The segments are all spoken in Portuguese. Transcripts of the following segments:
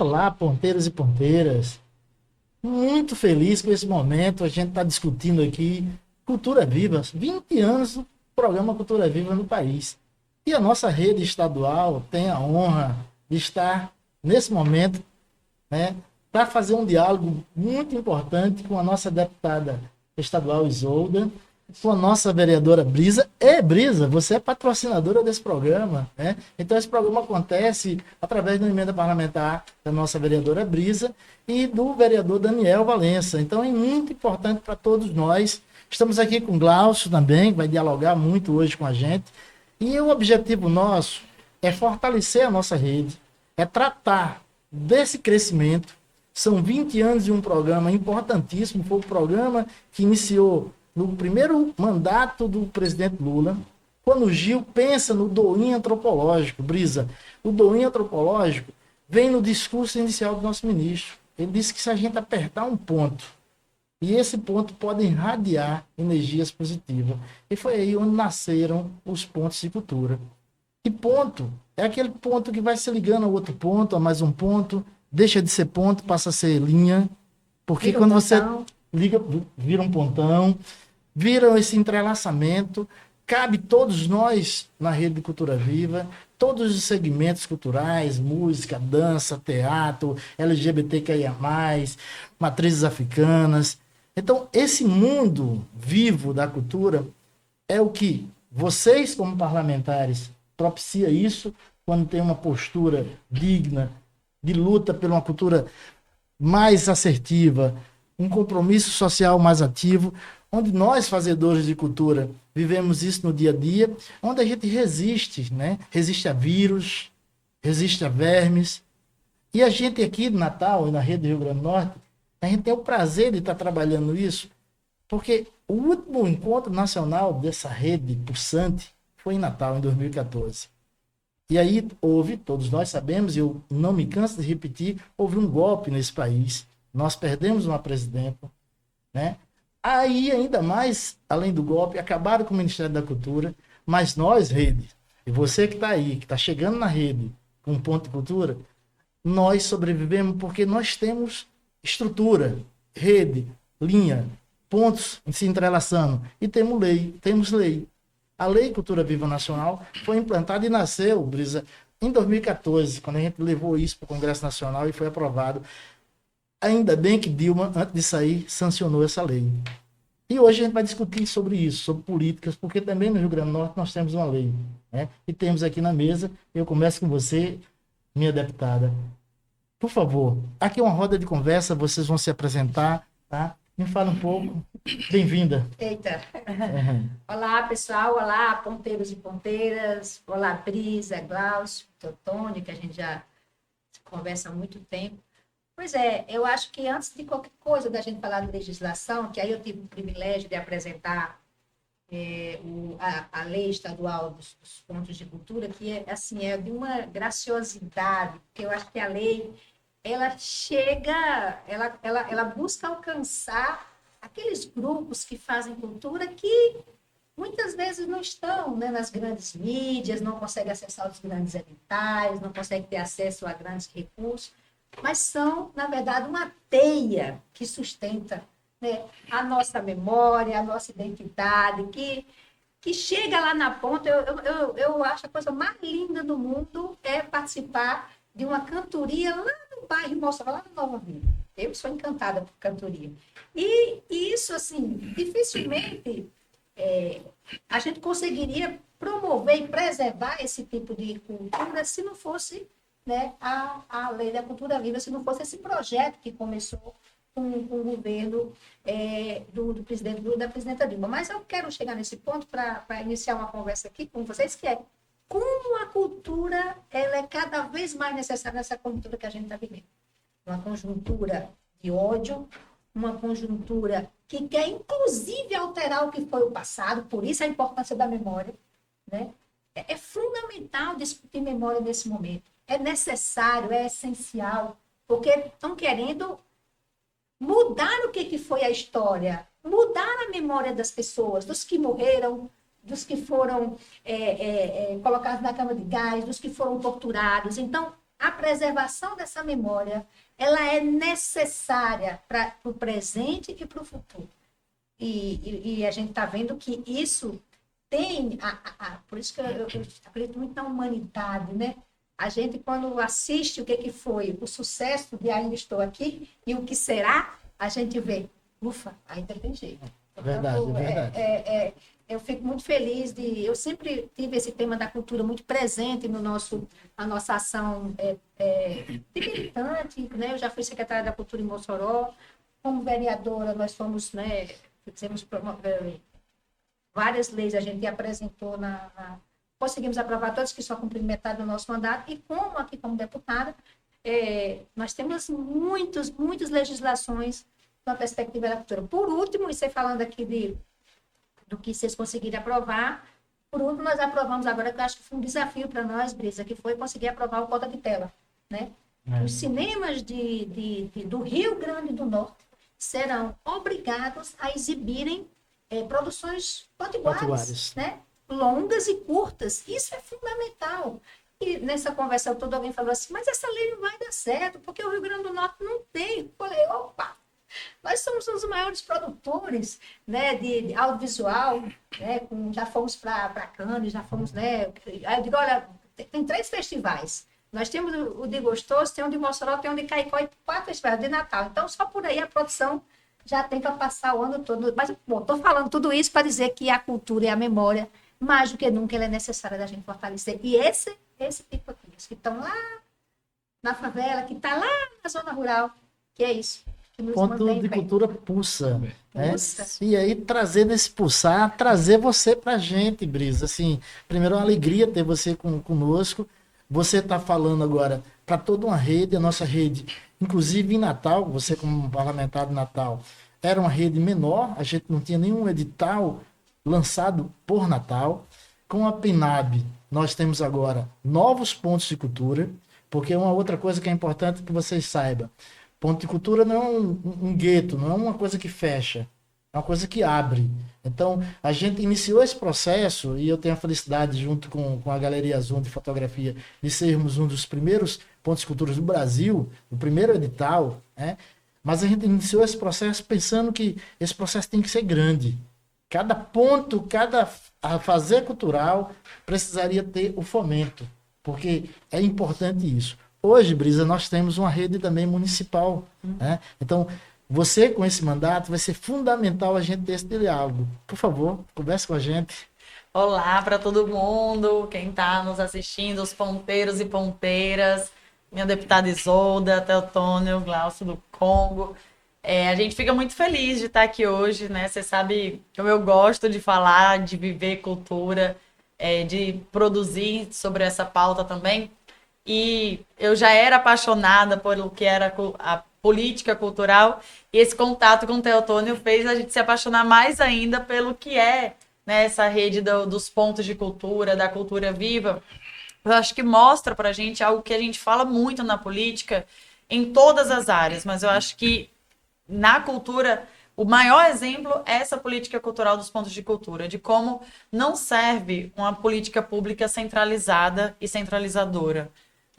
Olá, ponteiros e ponteiras. Muito feliz com esse momento. A gente está discutindo aqui Cultura Viva, 20 anos do programa Cultura Viva no país. E a nossa rede estadual tem a honra de estar nesse momento, né, para fazer um diálogo muito importante com a nossa deputada estadual Isolda, com a nossa vereadora Brisa. Brisa, você é patrocinadora desse programa, né? Então esse programa acontece através da emenda parlamentar da nossa vereadora Brisa e do vereador Daniel Valença. Então é muito importante para todos nós. Estamos aqui com o Glaucio também, que vai dialogar muito hoje com a gente. E o objetivo nosso é fortalecer a nossa rede, é tratar desse crescimento. São 20 anos de um programa importantíssimo, foi o programa que iniciou no primeiro mandato do presidente Lula, quando o Gil pensa no Doim antropológico, Brisa, o Doim antropológico vem no discurso inicial do nosso ministro. Ele disse que se a gente apertar um ponto, e esse ponto pode irradiar energias positivas. E foi aí onde nasceram os pontos de cultura. E ponto é aquele ponto que vai se ligando ao outro ponto, a mais um ponto, deixa de ser ponto, passa a ser linha, porque Vira um quando você pontão. liga, vira um pontão, viram esse entrelaçamento, cabe todos nós na rede de Cultura Viva, todos os segmentos culturais, música, dança, teatro, LGBTQIA+, matrizes africanas. Então, esse mundo vivo da cultura é o que vocês, como parlamentares, propicia isso quando tem uma postura digna de luta por uma cultura mais assertiva, um compromisso social mais ativo, onde nós, fazedores de cultura, vivemos isso no dia a dia, onde a gente resiste, né? Resiste a vírus, resiste a vermes. E a gente aqui no Natal e na rede do Rio Grande do Norte, a gente tem o prazer de estar trabalhando isso, porque o último encontro nacional dessa rede pulsante foi em Natal, em 2014. E aí houve, todos nós sabemos, e eu não me canso de repetir, houve um golpe nesse país. Nós perdemos uma presidenta, né? Aí, ainda mais, além do golpe, acabaram com o Ministério da Cultura, mas nós, rede, e você que está aí, que está chegando na rede com um ponto de cultura, nós sobrevivemos porque nós temos estrutura, rede, linha, pontos se entrelaçando, e temos lei, temos lei. A Lei Cultura Viva Nacional foi implantada e nasceu, Brisa, em 2014, quando a gente levou isso para o Congresso Nacional e foi aprovado. Ainda bem que Dilma, antes de sair, sancionou essa lei. E hoje a gente vai discutir sobre isso, sobre políticas, porque também no Rio Grande do Norte nós temos uma lei, né? E temos aqui na mesa, eu começo com você, minha deputada. Por favor, aqui é uma roda de conversa, vocês vão se apresentar, tá? Me fala um pouco. Bem-vinda. Eita. Olá, pessoal. Olá, ponteiros e ponteiras. Olá, Brisa, Glaucio, Teotônio, que a gente já conversa há muito tempo. Pois é, eu acho que antes de qualquer coisa da gente falar de legislação, que aí eu tive o privilégio de apresentar a lei estadual dos pontos de cultura, que é, assim, é de uma graciosidade, porque eu acho que a lei, ela chega, ela busca alcançar aqueles grupos que fazem cultura que muitas vezes não estão, né, nas grandes mídias, não conseguem acessar os grandes editais, não conseguem ter acesso a grandes recursos, mas são, na verdade, uma teia que sustenta, né, a nossa memória, a nossa identidade, que chega lá na ponta. Eu acho a coisa mais linda do mundo é participar de uma cantoria lá no bairro Moçada, lá na Nova Vida. Eu sou encantada por cantoria. E isso, assim, dificilmente a gente conseguiria promover e preservar esse tipo de cultura se não fosse, né, a Lei da Cultura Viva, se não fosse esse projeto que começou com o governo do presidente Lula e da presidenta Dilma. Mas eu quero chegar nesse ponto para iniciar uma conversa aqui com vocês, que é como a cultura ela é cada vez mais necessária nessa conjuntura que a gente está vivendo. Uma conjuntura de ódio, uma conjuntura que quer, inclusive, alterar o que foi o passado, por isso a importância da memória, né? É fundamental discutir memória nesse momento. É necessário, é essencial, porque estão querendo mudar o que foi a história, mudar a memória das pessoas, dos que morreram, dos que foram colocados na cama de gás, dos que foram torturados. Então, a preservação dessa memória, ela é necessária para o presente e para o futuro. E a gente está vendo que isso tem, por isso que eu acredito muito na humanidade, né? A gente, quando assiste o que foi o sucesso de Ainda Estou Aqui e o que será, a gente vê, ufa, ainda tem jeito. Verdade, Então, verdade. eu fico muito feliz eu sempre tive esse tema da cultura muito presente na nossa ação de militante, né? Eu já fui secretária da Cultura em Mossoró, como vereadora, nós fomos, né, fizemos várias leis, a gente apresentou conseguimos aprovar todas que só cumpriram metade do nosso mandato, e como aqui como deputada, nós temos muitas legislações na perspectiva da cultura. Por último, e você falando aqui do que vocês conseguiram aprovar, por último, nós aprovamos agora, que eu acho que foi um desafio para nós, Brisa, que foi conseguir aprovar o cota de tela, né? Os cinemas do Rio Grande do Norte serão obrigados a exibirem produções potiguares, né? Longas e curtas. Isso é fundamental. E nessa conversa toda alguém falou assim, mas essa lei não vai dar certo, porque o Rio Grande do Norte não tem. Eu falei, opa, nós somos um dos maiores produtores, né, de audiovisual, né, já fomos para Cannes, já fomos, né, eu digo, olha, tem 3 festivais. Nós temos o de Gostoso, tem o de Mossoró, tem o de Caicó e 4 festivais de Natal. Então, só por aí a produção já tem para passar o ano todo. Mas, bom, estou falando tudo isso para dizer que a cultura e a memória, mais do que nunca, ela é necessária da gente fortalecer. E esse tipo aqui, os que estão lá na favela, que está lá na zona rural, que é isso. Que nos Ponto mantém de bem. cultura pulsa. Né? Pulsa. E aí, trazer nesse pulsar, trazer você pra gente, Brisa. Assim, primeiro, é uma alegria ter você conosco. Você está falando agora para toda uma rede, a nossa rede, inclusive em Natal, você como parlamentar de Natal, era uma rede menor, a gente não tinha nenhum edital lançado por Natal. Com a PNAB, nós temos agora novos pontos de cultura, porque uma outra coisa que é importante que vocês saibam, ponto de cultura não é um gueto, não é uma coisa que fecha, é uma coisa que abre. Então, a gente iniciou esse processo, e eu tenho a felicidade, junto com a Galeria Zoom de Fotografia, de sermos um dos primeiros pontos de cultura do Brasil, o primeiro edital, né? Mas a gente iniciou esse processo pensando que esse processo tem que ser grande. Cada ponto, a fazer cultural precisaria ter o fomento, porque é importante isso. Hoje, Brisa, nós temos uma rede também municipal, né? Então, você com esse mandato vai ser fundamental a gente ter esse diálogo. Por favor, converse com a gente. Olá para todo mundo, quem está nos assistindo, os ponteiros e ponteiras, minha deputada Isolda, Teotônio, Glaucio do Congo. A gente fica muito feliz de estar aqui hoje, né? Você sabe como eu gosto de falar, de viver cultura, de produzir sobre essa pauta também. E eu já era apaixonada pelo que era a política cultural, e esse contato com o Teotônio fez a gente se apaixonar mais ainda pelo que é, né, essa rede dos pontos de cultura, da cultura viva. Eu acho que mostra pra gente algo que a gente fala muito na política, em todas as áreas, mas eu acho que na cultura, o maior exemplo é essa política cultural dos pontos de cultura, de como não serve uma política pública centralizada e centralizadora.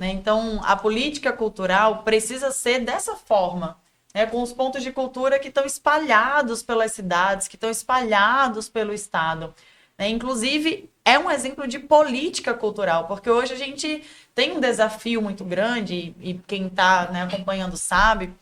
Então, a política cultural precisa ser dessa forma, né, com os pontos de cultura que estão espalhados pelas cidades, que estão espalhados pelo Estado. Inclusive, é um exemplo de política cultural, porque hoje a gente tem um desafio muito grande, e quem está, né, acompanhando sabe,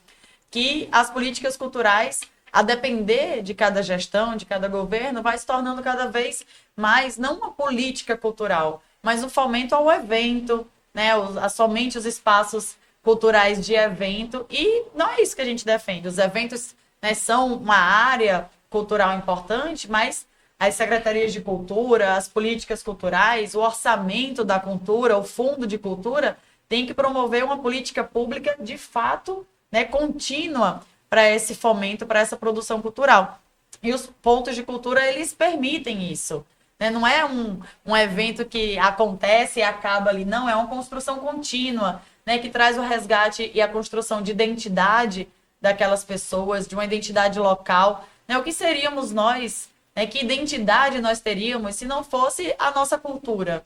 que as políticas culturais, a depender de cada gestão, de cada governo, vai se tornando cada vez mais, não uma política cultural, mas um fomento ao evento, né, somente os espaços culturais de evento, e não é isso que a gente defende. Os eventos, né, são uma área cultural importante, mas as secretarias de cultura, as políticas culturais, o orçamento da cultura, o fundo de cultura, tem que promover uma política pública de fato, né, contínua para esse fomento, para essa produção cultural. E os pontos de cultura, eles permitem isso. Não é um evento que acontece e acaba ali, não, é uma construção contínua, né, que traz o resgate e a construção de identidade daquelas pessoas, de uma identidade local. O que seríamos nós, né, que identidade nós teríamos se não fosse a nossa cultura?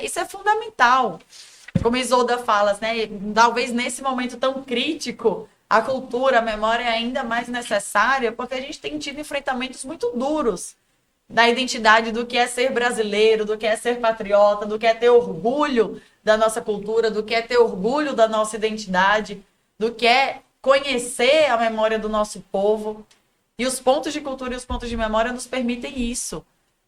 Isso é fundamental. como Isolda fala, né? Talvez nesse momento tão crítico, a cultura, a memória é ainda mais necessária, porque a gente tem tido enfrentamentos muito duros da identidade do que é ser brasileiro, do que é ser patriota, do que é ter orgulho da nossa cultura, do que é ter orgulho da nossa identidade, do que é conhecer a memória do nosso povo. E os pontos de cultura e os pontos de memória nos permitem isso,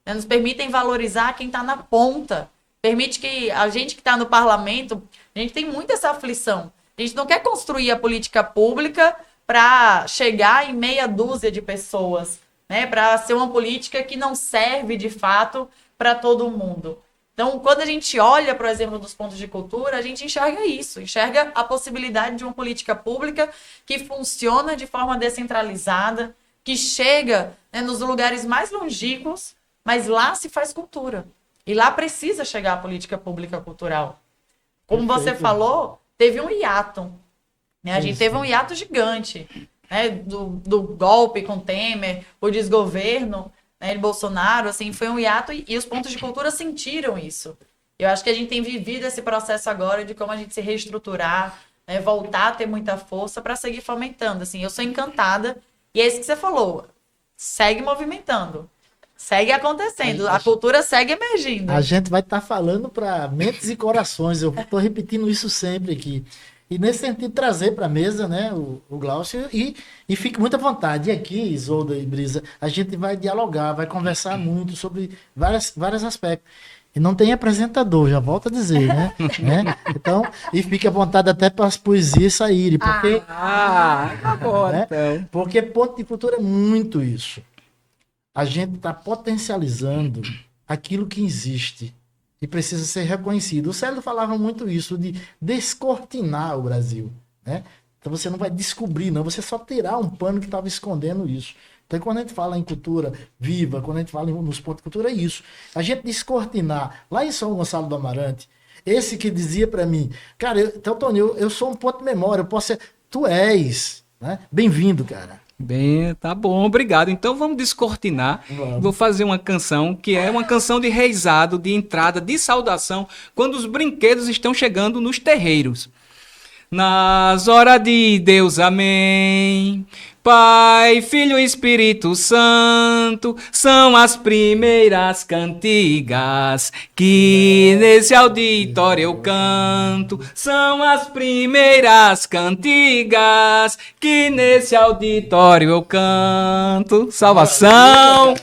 né? Nos permitem valorizar quem está na ponta. Permite que a gente que está no parlamento, a gente tem muito essa aflição. A gente não quer construir a política pública para chegar em meia dúzia de pessoas, né? Para ser uma política que não serve de fato para todo mundo. Então, quando a gente olha, por exemplo, dos pontos de cultura, a gente enxerga isso, enxerga a possibilidade de uma política pública que funciona de forma descentralizada, que chega, né, nos lugares mais longínquos, mas lá se faz cultura. E lá precisa chegar a política pública cultural. Como você falou, teve um hiato, né? A gente teve um hiato gigante, né? Do golpe com Temer, o desgoverno, né, de Bolsonaro, assim, foi um hiato e os pontos de cultura sentiram isso. Eu acho que a gente tem vivido esse processo agora de como a gente se reestruturar, né, voltar a ter muita força para seguir fomentando. Assim, eu sou encantada e é isso que você falou, segue movimentando. Segue acontecendo, a cultura segue emergindo. A gente vai estar falando para mentes e corações, eu estou repetindo isso sempre aqui. E nesse sentido, trazer para a mesa, né, o Glaucio, e fique muito à vontade. E aqui, Isolda e Brisa, a gente vai dialogar, vai conversar muito sobre vários aspectos. E não tem apresentador, já volto a dizer, né? Então, e fique à vontade até para as poesias saírem, porque... tá bom, né? então. Porque ponto de cultura é muito isso. A gente está potencializando aquilo que existe e precisa ser reconhecido. O Célio falava muito isso, de descortinar o Brasil, né? Então você não vai descobrir, não, você só tirar um pano que estava escondendo isso. Então quando a gente fala em cultura viva, quando a gente fala nos pontos de cultura, é isso. A gente descortinar. Lá em São Gonçalo do Amarante, esse que dizia para mim, cara, Teotônio, eu sou um ponto de memória, eu posso ser... Tu és, né? Bem-vindo, cara. Bem, tá bom, obrigado. Então vamos descortinar. Vamos. Vou fazer uma canção que é uma canção de reizado, de entrada, de saudação, quando os brinquedos estão chegando nos terreiros. Nas horas de Deus, amém. Pai, Filho e Espírito Santo são as primeiras cantigas que nesse auditório eu canto. São as primeiras cantigas que nesse auditório eu canto. Salvação!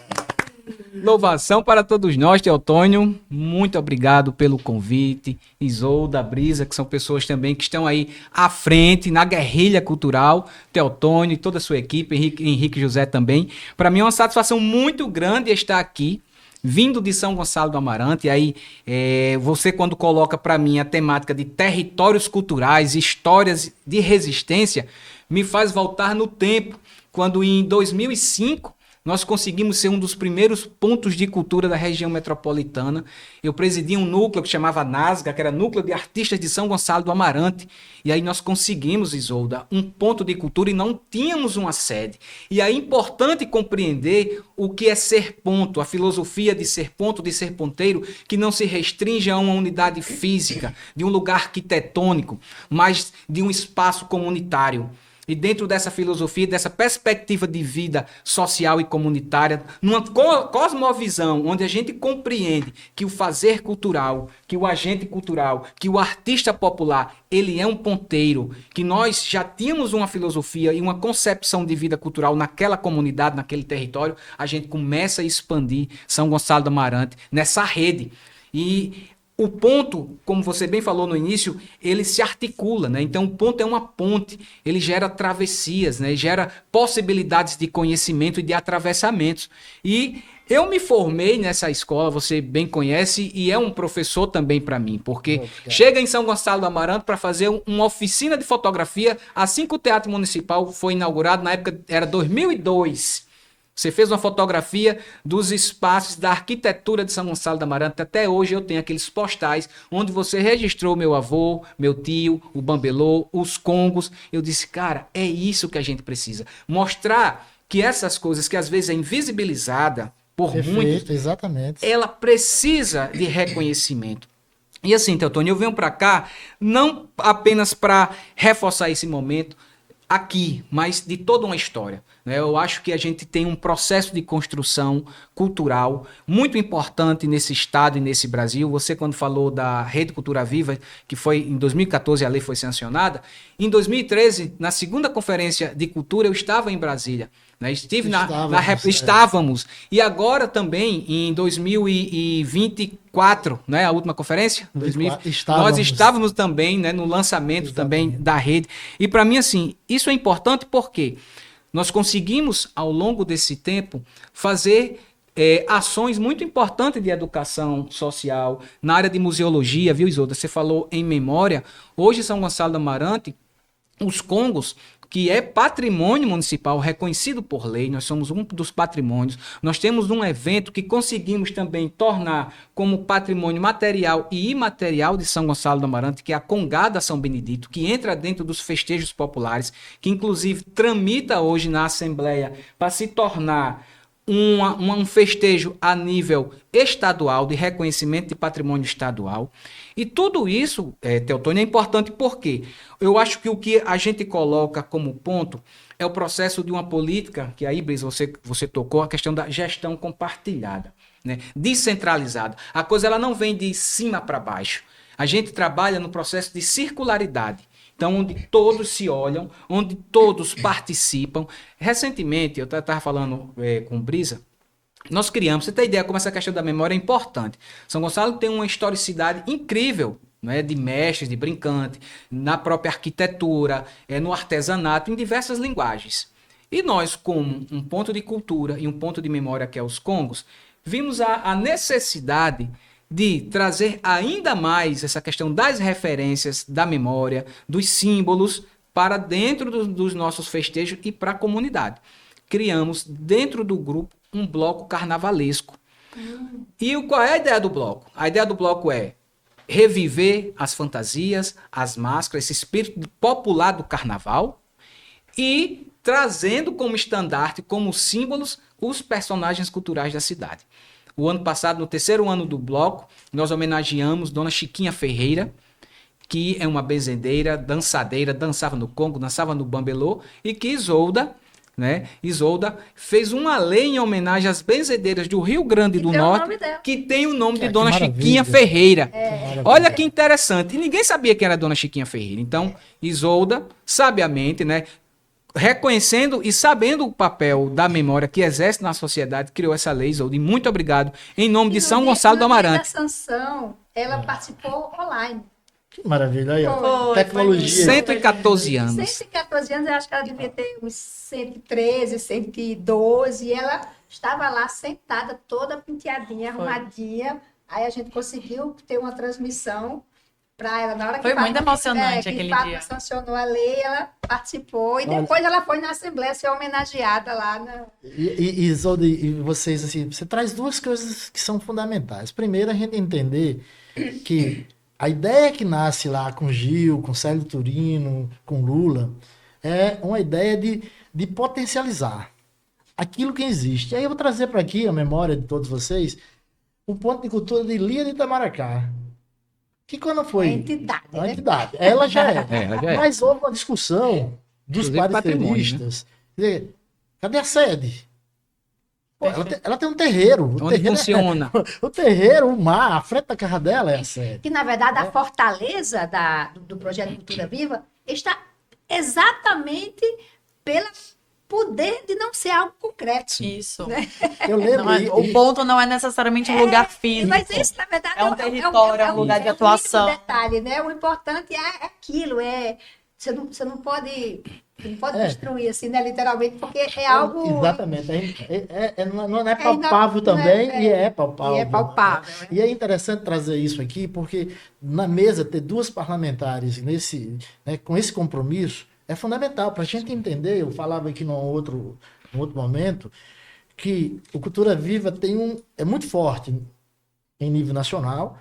Louvação para todos nós, Teotônio. Muito obrigado pelo convite. Isolda, Brisa, que são pessoas também que estão aí à frente na guerrilha cultural. Teotônio e toda a sua equipe, Henrique José também. Para mim é uma satisfação muito grande estar aqui, vindo de São Gonçalo do Amarante. E aí, você quando coloca para mim a temática de territórios culturais, histórias de resistência, me faz voltar no tempo, quando em 2005, nós conseguimos ser um dos primeiros pontos de cultura da região metropolitana. Eu presidia um núcleo que chamava NASGA, que era Núcleo de Artistas de São Gonçalo do Amarante. E aí nós conseguimos, Isolda, um ponto de cultura e não tínhamos uma sede. E aí é importante compreender o que é ser ponto, a filosofia de ser ponto, de ser ponteiro, que não se restringe a uma unidade física, de um lugar arquitetônico, mas de um espaço comunitário. E dentro dessa filosofia, dessa perspectiva de vida social e comunitária, numa cosmovisão onde a gente compreende que o fazer cultural, que o agente cultural, que o artista popular, ele é um ponteiro, que nós já tínhamos uma filosofia e uma concepção de vida cultural naquela comunidade, naquele território, a gente começa a expandir São Gonçalo do Amarante nessa rede. E o ponto, como você bem falou no início, ele se articula, né? Então o ponto é uma ponte, ele gera travessias, né? Gera possibilidades de conhecimento e de atravessamentos. E eu me formei nessa escola, você bem conhece, e é um professor também para mim, porque chega em São Gonçalo do Amarante para fazer uma oficina de fotografia, assim que o Teatro Municipal foi inaugurado, na época era 2002. Você fez uma fotografia dos espaços da arquitetura de São Gonçalo do Amarante. Até hoje eu tenho aqueles postais onde você registrou meu avô, meu tio, o bambelô, os congos. Eu disse, cara, é isso que a gente precisa. Mostrar que essas coisas que às vezes é invisibilizada por muitos, exatamente. ela precisa de reconhecimento. E assim, Teotônio, eu venho para cá não apenas para reforçar esse momento aqui, mas de toda uma história, né? Eu acho que a gente tem um processo de construção cultural muito importante nesse estado e nesse Brasil. Você, quando falou da Rede Cultura Viva, que foi em 2014 a lei foi sancionada, em 2013, na segunda conferência de cultura, eu estava em Brasília. Né? Estávamos. E agora também, em 2024, né, a última conferência, nós estávamos também, né, no lançamento também da rede. E para mim, assim, isso é importante porque nós conseguimos, ao longo desse tempo, fazer ações muito importantes de educação social, na área de museologia, viu, Isolda? Você falou em memória. Hoje, São Gonçalo do Amarante, os Congos, que é patrimônio municipal reconhecido por lei, nós somos um dos patrimônios. Nós temos um evento que conseguimos também tornar como patrimônio material e imaterial de São Gonçalo do Amarante, que é a Congada São Benedito, que entra dentro dos festejos populares, que inclusive tramita hoje na Assembleia para se tornar um festejo a nível estadual, de reconhecimento de patrimônio estadual. E tudo isso, Teotônio, é importante porque eu acho que o que a gente coloca como ponto é o processo de uma política, que aí, Brisa, você tocou, a questão da gestão compartilhada, né? Descentralizada. A coisa ela não vem de cima para baixo. A gente trabalha no processo de circularidade. Então, onde todos se olham, onde todos participam. Recentemente, eu estava falando com o Brisa, nós criamos, você tem ideia como essa questão da memória é importante. São Gonçalo tem uma historicidade incrível, né, de mestres, de brincantes, na própria arquitetura, no artesanato, em diversas linguagens. E nós, como um ponto de cultura e um ponto de memória que é os Congos, vimos a necessidade de trazer ainda mais essa questão das referências, da memória, dos símbolos para dentro dos nossos festejos e para a comunidade. Criamos dentro do grupo um bloco carnavalesco. E qual é a ideia do bloco? A ideia do bloco é reviver as fantasias, as máscaras, esse espírito popular do carnaval e trazendo como estandarte, como símbolos, os personagens culturais da cidade. O ano passado, no terceiro ano do bloco, nós homenageamos Dona Chiquinha Ferreira, que é uma benzedeira, dançadeira, dançava no Congo, dançava no Bambelô, e que Isolda fez uma lei em homenagem às benzedeiras do Rio Grande do Norte, que tem o nome de Dona Chiquinha Ferreira. Olha que interessante. E ninguém sabia quem era Dona Chiquinha Ferreira. Então, Isolda, sabiamente, né, reconhecendo e sabendo o papel da memória que exerce na sociedade, criou essa lei, Isolda. E muito obrigado, em nome de São Gonçalo do Amarante. Na sanção, ela participou online. Que maravilha, aí, ó. Tecnologia. 114 anos. 114 anos, eu acho que ela devia ter uns 113, 112, e ela estava lá sentada, toda penteadinha, arrumadinha. Aí a gente conseguiu ter uma transmissão para ela. Na hora que foi muito emocionante aquele dia. Sancionou a lei, ela participou, e depois ela foi na Assembleia ser homenageada lá na... Isolda, e vocês, assim, você traz duas coisas que são fundamentais. Primeiro, a gente entender que a ideia que nasce lá com Gil, com Célio Turino, com Lula, é uma ideia de potencializar aquilo que existe. Aí eu vou trazer para aqui a memória de todos vocês o ponto de cultura de Lia de Itamaracá, que quando foi... A entidade. Ela já é. Ela já é. Mas houve uma discussão dos pareceristas. Né? Cadê a sede? Pô, ela tem um terreiro. Onde funciona? O terreiro, o mar, a frente da casa dela é a sede. Que, na verdade, a fortaleza do projeto Cultura Viva está exatamente pelo poder de não ser algo concreto. Isso. Né? Eu lembro. O ponto não é necessariamente um lugar físico. Mas isso, na verdade, é um território, é um lugar de atuação. Um detalhe, né? O importante é aquilo. Você não pode destruir assim, né? Literalmente, porque é algo... Exatamente. Não é palpável também, e é palpável. E é palpável. Né? E é interessante trazer isso aqui, porque na mesa ter duas parlamentares com esse compromisso é fundamental para a gente entender. Eu falava aqui num outro momento que o Cultura Viva é muito forte em nível nacional,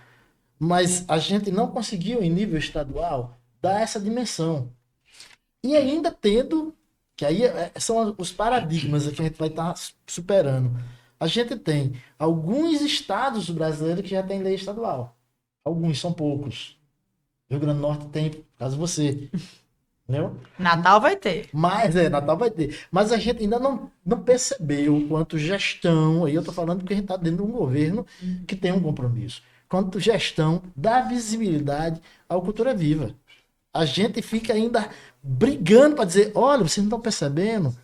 mas a gente não conseguiu, em nível estadual, dar essa dimensão. E ainda tendo, que aí são os paradigmas que a gente vai estar superando. A gente tem alguns estados brasileiros que já têm lei estadual. Alguns, são poucos. Rio Grande do Norte tem, por causa de você. Entendeu? Natal vai ter. Mas, Natal vai ter. Mas a gente ainda não percebeu o quanto gestão, aí eu tô falando porque a gente está dentro de um governo que tem um compromisso, quanto gestão dá visibilidade à cultura viva. A gente fica ainda brigando para dizer, olha, vocês não estão percebendo?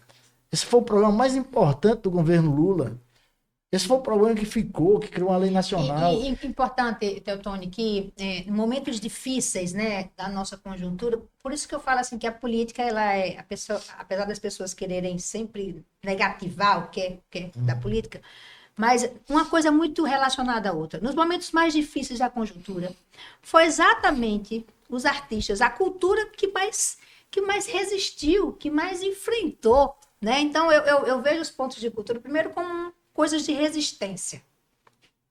Esse foi o problema mais importante do governo Lula. Esse foi o problema que ficou, que criou uma lei nacional. E importante, Teotônio, que em momentos difíceis, né, da nossa conjuntura, por isso que eu falo assim que a política, ela é, apesar das pessoas quererem sempre negativar o que é da política, mas uma coisa muito relacionada à outra. Nos momentos mais difíceis da conjuntura, foi exatamente os artistas, a cultura que mais resistiu, que mais enfrentou, né? Então, eu vejo os pontos de cultura, primeiro, como coisas de resistência,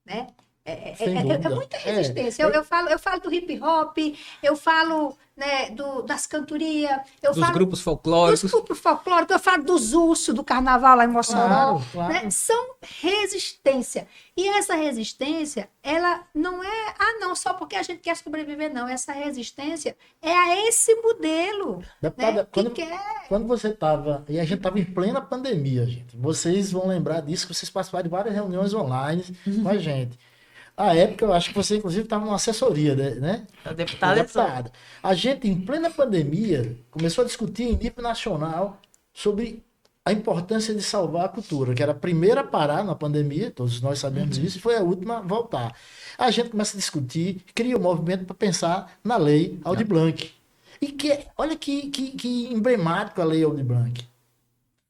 né? É muita resistência. Eu falo do hip hop, eu falo, né, das cantorias, Dos grupos folclóricos. Eu falo dos ursos, do carnaval lá em Mossoró. Claro. Né? São resistência. E essa resistência, ela não é, não, só porque a gente quer sobreviver, não. Essa resistência é a esse modelo. Deputada, Né? quando você estava, e a gente estava em plena pandemia, gente, vocês vão lembrar disso, que vocês participaram de várias reuniões online com a gente. À época, eu acho que você, inclusive, estava numa assessoria, né? A deputada. A gente, em plena pandemia, começou a discutir em nível nacional sobre a importância de salvar a cultura, que era a primeira a parar na pandemia, todos nós sabemos isso, e foi a última a voltar. A gente começa a discutir, cria um movimento para pensar na lei Aldir Blanc. E olha que emblemático a lei Aldir Blanc.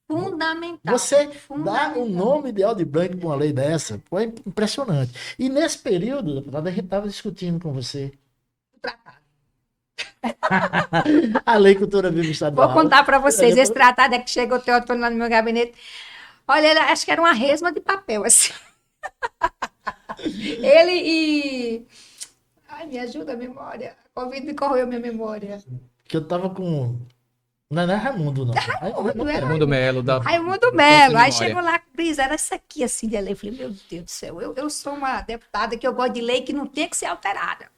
Fundamental. Você fundamental. dá o nome de Aldir Blanc para uma lei dessa, foi impressionante. E nesse período, deputada, a gente estava discutindo com você Tratado. a Lei Cultura Viva Estadual. Vou contar para vocês, esse tratado é que chegou o Teotônio lá no meu gabinete. Olha, acho que era uma resma de papel, assim. Ele e... Ai, me ajuda a memória. A Covid me corroeu minha memória. Que eu tava com... Não é Raimundo, não. Raimundo Melo. Raimundo Melo. Aí Memória. chegou lá, Cris, era isso aqui, assim, de lei. Eu falei, meu Deus do céu, eu sou uma deputada que eu gosto de lei que não tem que ser alterada.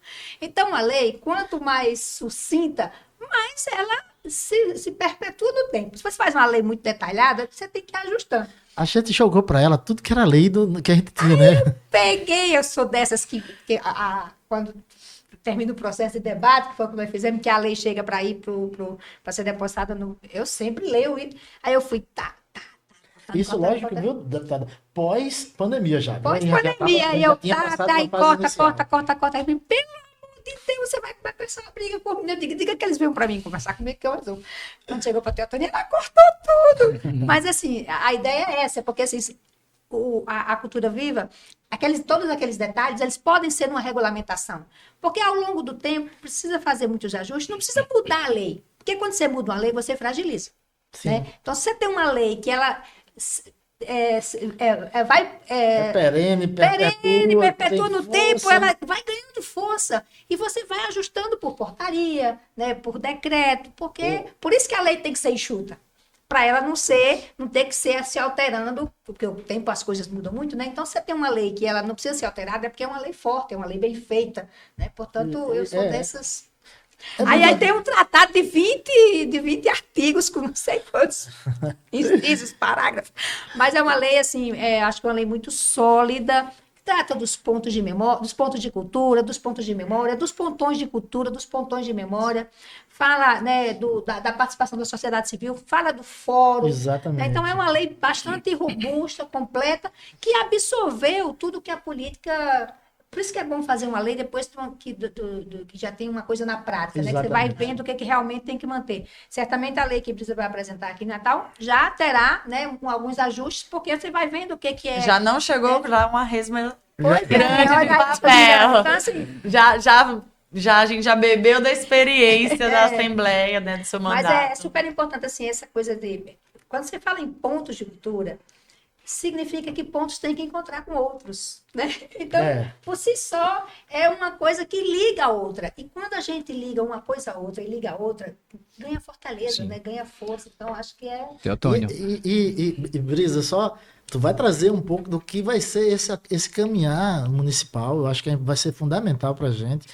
Então, a lei, quanto mais sucinta, mais ela se perpetua no tempo. Se você faz uma lei muito detalhada, você tem que ir ajustando. A gente jogou para ela tudo que era lei que a gente tinha, né? Peguei, eu sou dessas que quando termina o processo de debate, que foi o que nós fizemos, que a lei chega para ir para ser depositada no... Eu sempre leio, aí eu fui, Isso, lógico, viu, deputada? Pós-pandemia já. Pós-pandemia, aí eu, aí corta. Aí, pelo amor de Deus, você vai começar a briga comigo. Eu diga que eles venham para mim conversar comigo, que eu resolvo. Quando chegou para a Teotônia, ela cortou tudo. Mas, assim, a ideia é essa, porque, assim, a cultura viva, todos aqueles detalhes, eles podem ser uma regulamentação. Porque ao longo do tempo, precisa fazer muitos ajustes, não precisa mudar a lei. Porque quando você muda uma lei, você fragiliza. Né? Então, se você tem uma lei que ela perene, perpetua no tempo, ela vai ganhando força. E você vai ajustando por portaria, né, por decreto. Por isso que a lei tem que ser enxuta. Para ela não ter que ser se alterando, porque o tempo as coisas mudam muito, né? Então, você tem uma lei que ela não precisa ser alterada, é porque é uma lei forte, é uma lei bem feita, né? Portanto, eu sou dessas... Aí tem um tratado de 20 artigos, com não sei quantos incisos, parágrafos. Mas é uma lei, assim, acho que é uma lei muito sólida, trata dos pontos de memória, dos pontos de cultura, dos pontos de memória, dos pontões de cultura, dos pontões de memória, fala, né, da participação da sociedade civil, fala do fórum. Exatamente. Né? Então, é uma lei bastante robusta, completa, que absorveu tudo que a política... Por isso que é bom fazer uma lei depois que já tem uma coisa na prática, né? Que você vai vendo o que realmente tem que manter. Certamente a lei que Brisa vai apresentar aqui em Natal já terá, né, alguns ajustes, porque você vai vendo o que é... Já não chegou já uma resma grande de olha, papel. então, assim, a gente já bebeu da experiência da Assembleia, né, do seu mandato. Mas é super importante, assim, essa coisa de... Quando você fala em pontos de cultura, significa que pontos têm que encontrar com outros, né? Então, É. por si só, é uma coisa que liga a outra. E quando a gente liga uma coisa a outra e liga a outra, ganha fortaleza, Sim. né? Ganha força. Então, acho que é... Teotônio. E, Brisa, só tu vai trazer um pouco do que vai ser esse caminhar municipal. Eu acho que vai ser fundamental para a gente.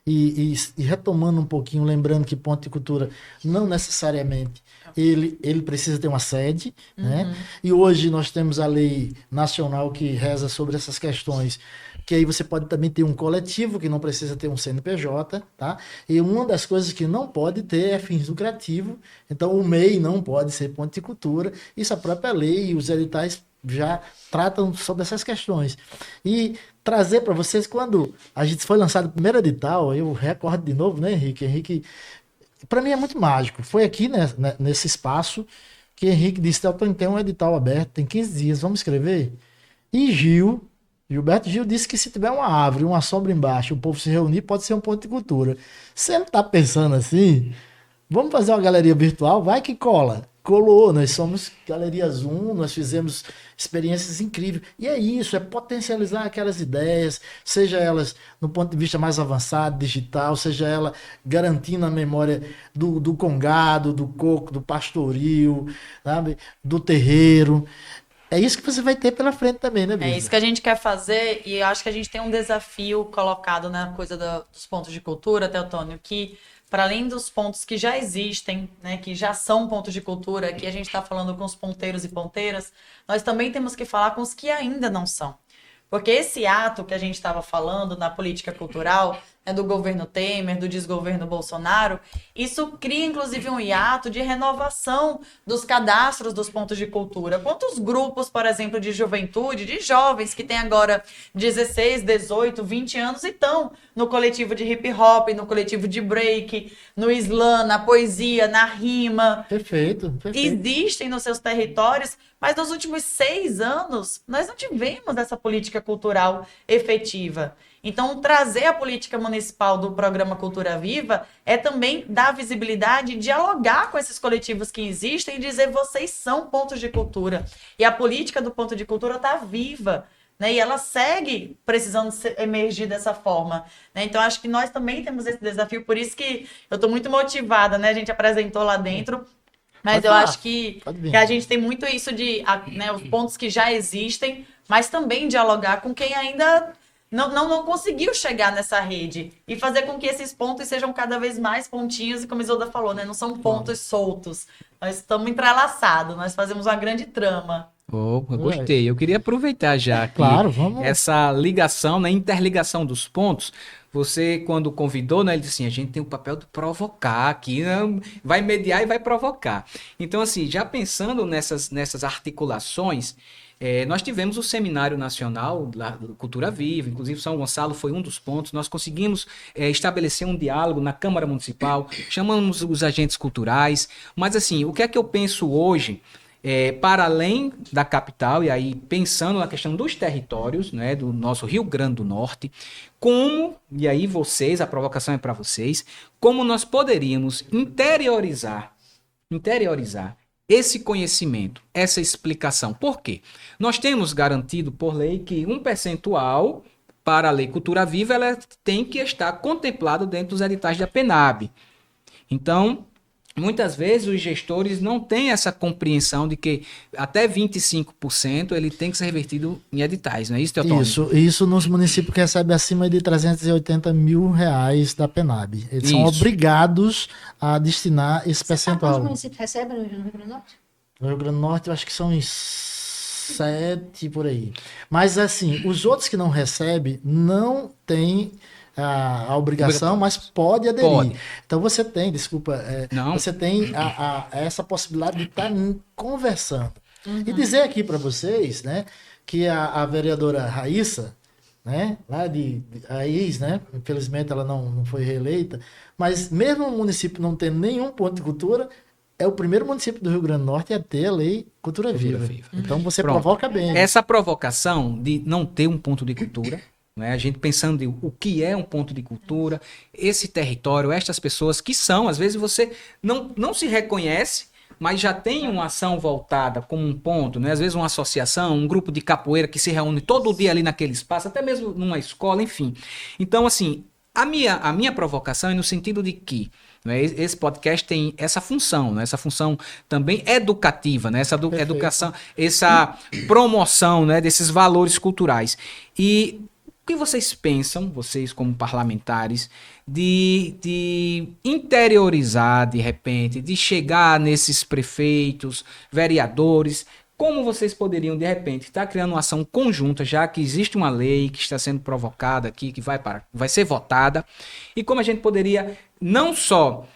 E retomando um pouquinho, lembrando que ponto de cultura não necessariamente ele precisa ter uma sede, né? E hoje nós temos a lei nacional que reza sobre essas questões, que aí você pode também ter um coletivo que não precisa ter um CNPJ, tá? E uma das coisas que não pode ter é fins lucrativos, então o MEI não pode ser ponto de cultura, isso a própria lei e os editais já tratam sobre essas questões. E trazer para vocês, quando a gente foi lançado o primeiro edital, eu recordo de novo, né, Henrique? Henrique, para mim é muito mágico. Foi aqui, né, nesse espaço que Henrique disse: Teotônio, tem um edital aberto, tem 15 dias, vamos escrever? E Gilberto Gil disse que se tiver uma árvore, uma sombra embaixo, o povo se reunir, pode ser um ponto de cultura. Você não está pensando assim? Vamos fazer uma galeria virtual? Vai que cola. Colou, nós somos Galeria Zoom, nós fizemos experiências incríveis. E é isso, é potencializar aquelas ideias, seja elas no ponto de vista mais avançado, digital, seja ela garantindo a memória do congado, do coco, do pastoril, sabe? Do terreiro. É isso que você vai ter pela frente também, né, Brisa? É isso que a gente quer fazer, e eu acho que a gente tem um desafio colocado na coisa dos pontos de cultura, Teotônio, que para além dos pontos que já existem, né, que já são pontos de cultura, que a gente está falando com os ponteiros e ponteiras, nós também temos que falar com os que ainda não são. Porque esse ato que a gente estava falando na política cultural, né, do governo Temer, do desgoverno Bolsonaro, isso cria inclusive um hiato de renovação dos cadastros dos pontos de cultura. Quantos grupos, por exemplo, de juventude, de jovens que têm agora 16, 18, 20 anos e estão no coletivo de hip hop, no coletivo de break, no slam, na poesia, na rima. Perfeito, perfeito. Existem nos seus territórios, mas nos últimos 6 anos nós não tivemos essa política cultural efetiva. Então, trazer a política municipal do programa Cultura Viva é também dar visibilidade e dialogar com esses coletivos que existem e dizer: vocês são pontos de cultura. E a política do ponto de cultura está viva, né? E ela segue precisando emergir dessa forma, né? Então, acho que nós também temos esse desafio, por isso que eu estou muito motivada, né? A gente apresentou lá dentro. Mas Pode eu falar. acho que Pode vir. a gente tem muito isso de, né, os pontos que já existem, mas também dialogar com quem ainda não conseguiu chegar nessa rede e fazer com que esses pontos sejam cada vez mais pontinhos, e como a Isolda falou, né, não são pontos soltos. Nós estamos entrelaçados, nós fazemos uma grande trama. Oh, eu gostei. Eu queria aproveitar já que Claro, vamos. essa ligação, né, interligação dos pontos, você quando convidou, né, ele disse assim: a gente tem o papel de provocar aqui, né, vai mediar e vai provocar. Então, assim, já pensando nessas articulações, nós tivemos o Seminário Nacional lá do Cultura Viva, inclusive São Gonçalo foi um dos pontos. Nós conseguimos estabelecer um diálogo na Câmara Municipal, chamamos os agentes culturais, mas assim, o que é que eu penso hoje? Para além da capital, e aí pensando na questão dos territórios, né, do nosso Rio Grande do Norte, como, e aí vocês, a provocação é para vocês, como nós poderíamos interiorizar esse conhecimento, essa explicação. Por quê? Nós temos garantido por lei que um percentual para a Lei Cultura Viva ela tem que estar contemplado dentro dos editais da PENAB. Então, muitas vezes os gestores não têm essa compreensão de que até 25% ele tem que ser revertido em editais, não é isso, Teotônio? Isso nos municípios que recebem acima de 380 mil reais da PENAB. Eles são Isso. obrigados a destinar esse Sabe quantos percentual. municípios recebem no Rio Grande do Norte? No Rio Grande do Norte, eu acho que são uns 7 por aí. Mas, assim, os outros que não recebem não têm a obrigação, mas pode aderir. Pode. Então, você tem, Não. você tem essa possibilidade de estar conversando. E dizer aqui para vocês, né, que a vereadora Raíssa, né, lá a ex, né, infelizmente ela não foi reeleita, mas mesmo o município não tendo nenhum ponto de cultura, é o primeiro município do Rio Grande do Norte a ter a lei Cultura Viva. Então você Pronto. provoca bem. Essa provocação de não ter um ponto de cultura, né? A gente pensando em o que é um ponto de cultura, esse território, estas pessoas que são, às vezes você não se reconhece, mas já tem uma ação voltada como um ponto, né? Às vezes uma associação, um grupo de capoeira que se reúne todo dia ali naquele espaço, até mesmo numa escola, enfim. Então, assim, a minha provocação é no sentido de que, né, esse podcast tem essa função, né? Essa função também educativa, né? Essa educação, essa promoção, né, desses valores culturais. E o que vocês pensam, vocês como parlamentares, de interiorizar, de repente, de chegar nesses prefeitos, vereadores, como vocês poderiam, de repente, estar criando uma ação conjunta, já que existe uma lei que está sendo provocada aqui, que vai ser votada, e como a gente poderia não só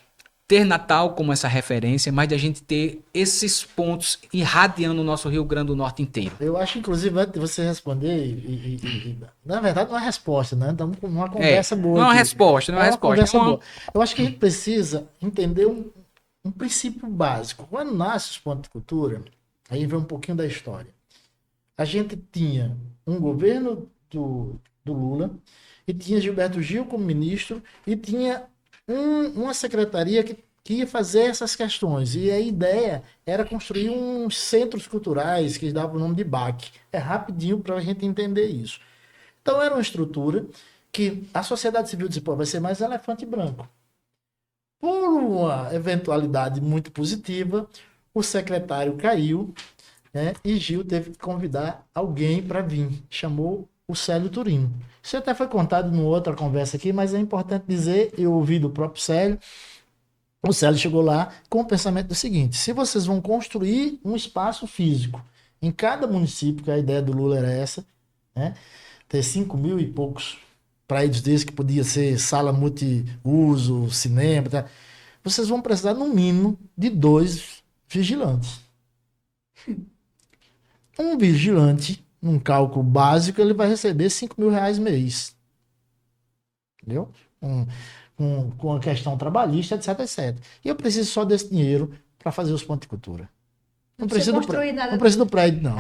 ter Natal como essa referência, mas de a gente ter esses pontos irradiando o nosso Rio Grande do Norte inteiro. Eu acho, inclusive, antes de você responder, na verdade não é resposta, né? Estamos com uma conversa boa. Não é uma aqui. resposta, não é uma resposta. Conversa boa. Eu acho que a gente precisa entender um princípio básico. Quando nasce os pontos de cultura, aí vem um pouquinho da história. A gente tinha um governo do Lula, e tinha Gilberto Gil como ministro, e tinha uma secretaria que ia fazer essas questões. E a ideia era construir uns centros culturais que davam o nome de BAC. É rapidinho para a gente entender isso. Então era uma estrutura que a sociedade civil disse, pô, vai ser mais elefante branco. Por uma eventualidade muito positiva, o secretário caiu, né, e Gil teve que convidar alguém para vir. Chamou o Célio Turino. Isso até foi contado numa outra conversa aqui, mas é importante dizer, eu ouvi do próprio Célio, o Célio chegou lá com o pensamento do seguinte, se vocês vão construir um espaço físico em cada município, que a ideia do Lula era essa, né, ter 5 mil e poucos prédios desses, que podia ser sala multiuso, cinema, tá? Vocês vão precisar, no mínimo, de 2 vigilantes. Um vigilante, num cálculo básico, ele vai receber 5 mil reais mês. Entendeu? Com a questão trabalhista, etc, etc. E eu preciso só desse dinheiro para fazer os pontos de cultura. Não preciso do prédio, não.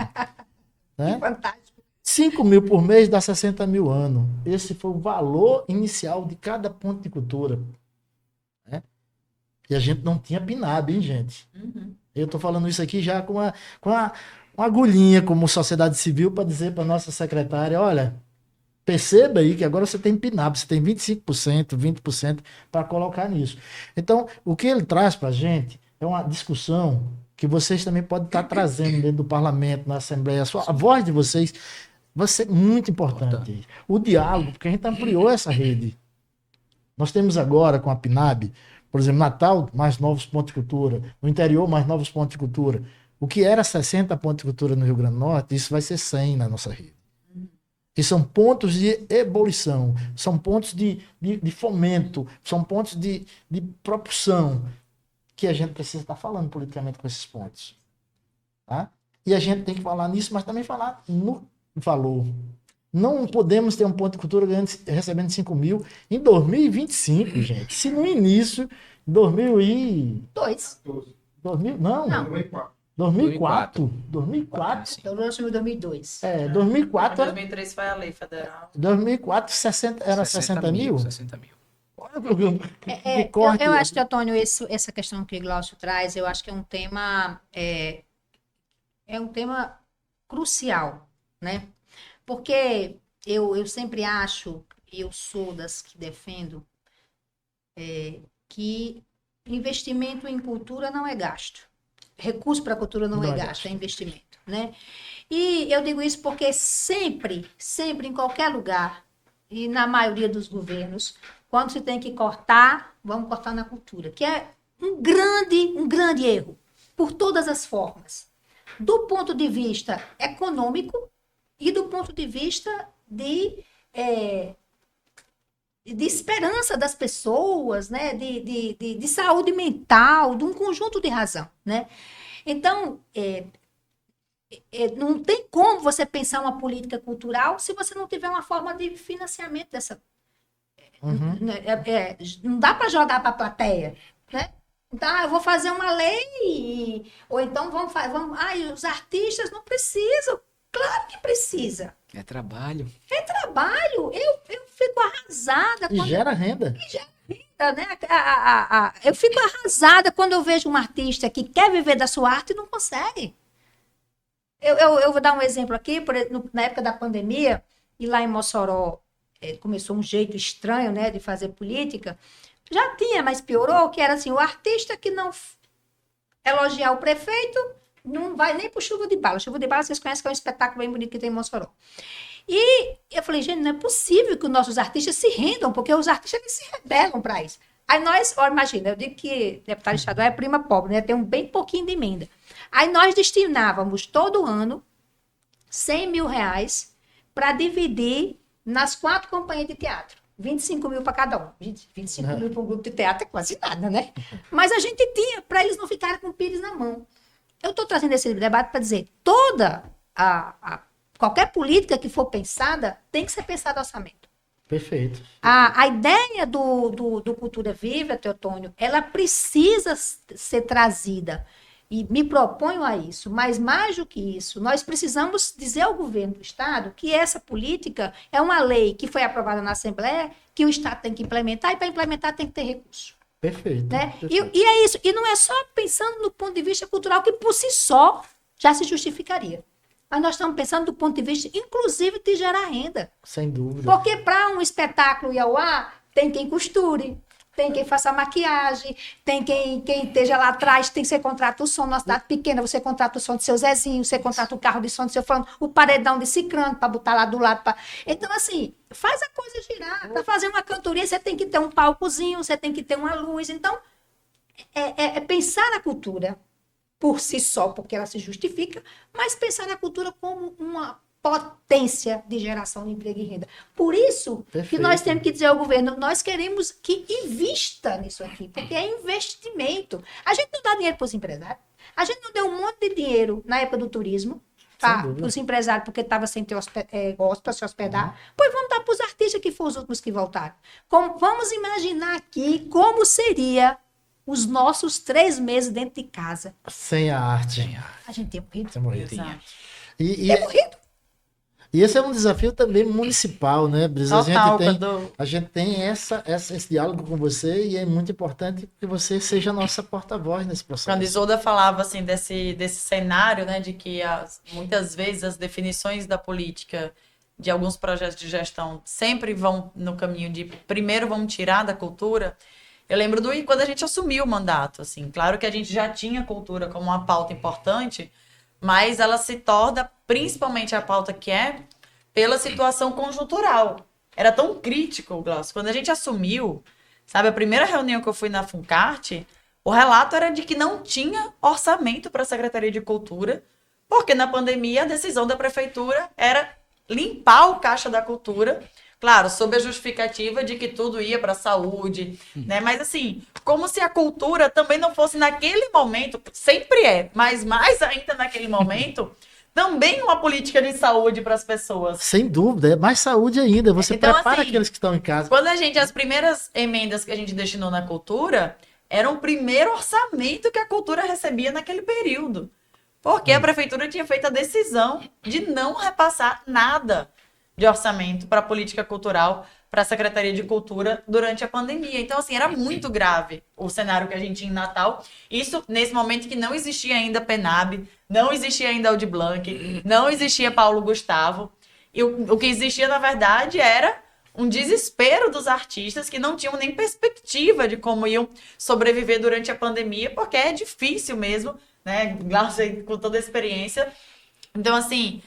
Né? Fantástico. 5 mil por mês dá 60 mil ano. Esse foi o valor inicial de cada ponto de cultura. Né? E a gente não tinha PNAB, hein, gente? Uhum. Eu estou falando isso aqui já com uma agulhinha como sociedade civil para dizer para nossa secretária, olha, perceba aí que agora você tem PNAB, você tem 25%, 20% para colocar nisso. Então, o que ele traz para a gente é uma discussão que vocês também podem estar trazendo dentro do parlamento, na Assembleia. A voz de vocês vai ser muito importante. O diálogo, porque a gente ampliou essa rede. Nós temos agora com a PNAB, por exemplo, Natal, mais novos pontos de cultura. No interior, mais novos pontos de cultura. O que era 60 pontos de cultura no Rio Grande do Norte, isso vai ser 100 na nossa rede. Que são pontos de ebulição, são pontos de fomento, são pontos de propulsão, que a gente precisa estar falando politicamente com esses pontos. Tá? E a gente tem que falar nisso, mas também falar no valor. Não podemos ter um ponto de cultura recebendo 5 mil em 2025, gente. Se no início, 2002. 2000, não. 2004. 2004. Eu lanço em 2002. 2004. Em 2003 foi a lei federal. 2004 era 60 mil? 60 mil. Eu acho que, Antônio, essa questão que o Glaucio traz, eu acho que é um tema crucial, né? Porque eu sempre acho, e eu sou das que defendo, que investimento em cultura não é gasto. Recurso para a cultura não é gasto, é investimento, né? E eu digo isso porque sempre, em qualquer lugar, e na maioria dos governos, quando se tem que cortar, vamos cortar na cultura, que é um grande erro, por todas as formas. Do ponto de vista econômico e do ponto de vista de esperança das pessoas, né? de saúde mental, de um conjunto de razão, né? Então, não tem como você pensar uma política cultural se você não tiver uma forma de financiamento dessa. Não dá para jogar para a plateia, né? Então, eu vou fazer uma lei, ou então os artistas não precisam. Claro que precisa. É trabalho. É trabalho. Eu fico arrasada. E gera renda. né? Eu fico arrasada quando eu vejo um artista que quer viver da sua arte e não consegue. Eu vou dar um exemplo aqui, na época da pandemia, e lá em Mossoró começou um jeito estranho, né, de fazer política. Já tinha, mas piorou, que era assim, o artista que não elogiar o prefeito não vai nem pro Chuva de Bala. Chuva de Bala, vocês conhecem, que é um espetáculo bem bonito que tem em Mossoró. E eu falei, gente, não é possível que os nossos artistas se rendam, porque os artistas eles se rebelam para isso. Aí nós, imagina, eu digo que deputado estadual é prima pobre, né? Tem bem pouquinho de emenda. Aí nós destinávamos todo ano 100 mil reais para dividir nas 4 companhias de teatro. 25 mil para cada um. 25 mil para um grupo de teatro é quase nada, né? Mas a gente tinha, para eles não ficarem com o pires na mão. Eu estou trazendo esse debate para dizer, qualquer política que for pensada, tem que ser pensada orçamento. Perfeito. A ideia do Cultura Viva, Teotônio, ela precisa ser trazida. E me proponho a isso, mas mais do que isso, nós precisamos dizer ao governo do Estado que essa política é uma lei que foi aprovada na Assembleia, que o Estado tem que implementar, e para implementar tem que ter recurso. Perfeito. Né? Perfeito. E é isso. E não é só pensando no ponto de vista cultural, que por si só já se justificaria. Mas nós estamos pensando do ponto de vista, inclusive, de gerar renda. Sem dúvida. Porque para um espetáculo ir ao ar, tem quem costure, tem quem faça maquiagem, tem quem esteja lá atrás, você contrata o som numa cidade pequena, você contrata o som do seu Zezinho, você contrata o carro de som do seu fulano, o paredão de ciclano para botar lá do lado. Então, assim, faz a coisa girar. Para fazer uma cantoria, você tem que ter um palcozinho, você tem que ter uma luz. Então, é pensar na cultura por si só, porque ela se justifica, mas pensar na cultura como uma potência de geração de emprego e renda. Por isso que nós temos que dizer ao governo, nós queremos que invista nisso aqui, porque é investimento. A gente não dá dinheiro para os empresários. A gente não deu um monte de dinheiro na época do turismo para os empresários, porque estava sem ter hóspede para se hospedar. Pois vamos dar para os artistas que foram os últimos que voltaram. Vamos imaginar aqui como seria os nossos 3 meses dentro de casa. Sem a arte. A gente tem morrido. Sem morrer. Exato. Tem morrido. E esse é um desafio também municipal, né, Brisa? Total, A gente tem esse diálogo com você e é muito importante que você seja a nossa porta-voz nesse processo. Quando Isolda falava assim, desse cenário, né, de que muitas vezes as definições da política de alguns projetos de gestão sempre vão no caminho de primeiro vamos tirar da cultura. Eu lembro quando a gente assumiu o mandato, assim, claro que a gente já tinha cultura como uma pauta importante, mas ela se torna principalmente a pauta que é pela situação conjuntural. Era tão crítico, Glaucio, quando a gente assumiu, sabe, a primeira reunião que eu fui na Funcarte, o relato era de que não tinha orçamento para a Secretaria de Cultura, porque na pandemia a decisão da prefeitura era limpar o caixa da cultura, claro, sob a justificativa de que tudo ia para a saúde, né? Mas assim, como se a cultura também não fosse naquele momento, sempre é, mas mais ainda naquele momento, também uma política de saúde para as pessoas. Sem dúvida, é mais saúde ainda. Você então, prepara assim, aqueles que estão em casa. Quando as primeiras emendas que a gente destinou na cultura, era o primeiro orçamento que a cultura recebia naquele período. Porque a prefeitura tinha feito a decisão de não repassar nada de orçamento para a política cultural, para a Secretaria de Cultura durante a pandemia. Então, assim, era muito grave o cenário que a gente tinha em Natal. Isso nesse momento que não existia ainda PENAB, não existia ainda Aldir Blanc, não existia Paulo Gustavo. E o que existia, na verdade, era um desespero dos artistas que não tinham nem perspectiva de como iam sobreviver durante a pandemia, porque é difícil mesmo, né? Glaucio, com toda a experiência. Então, assim,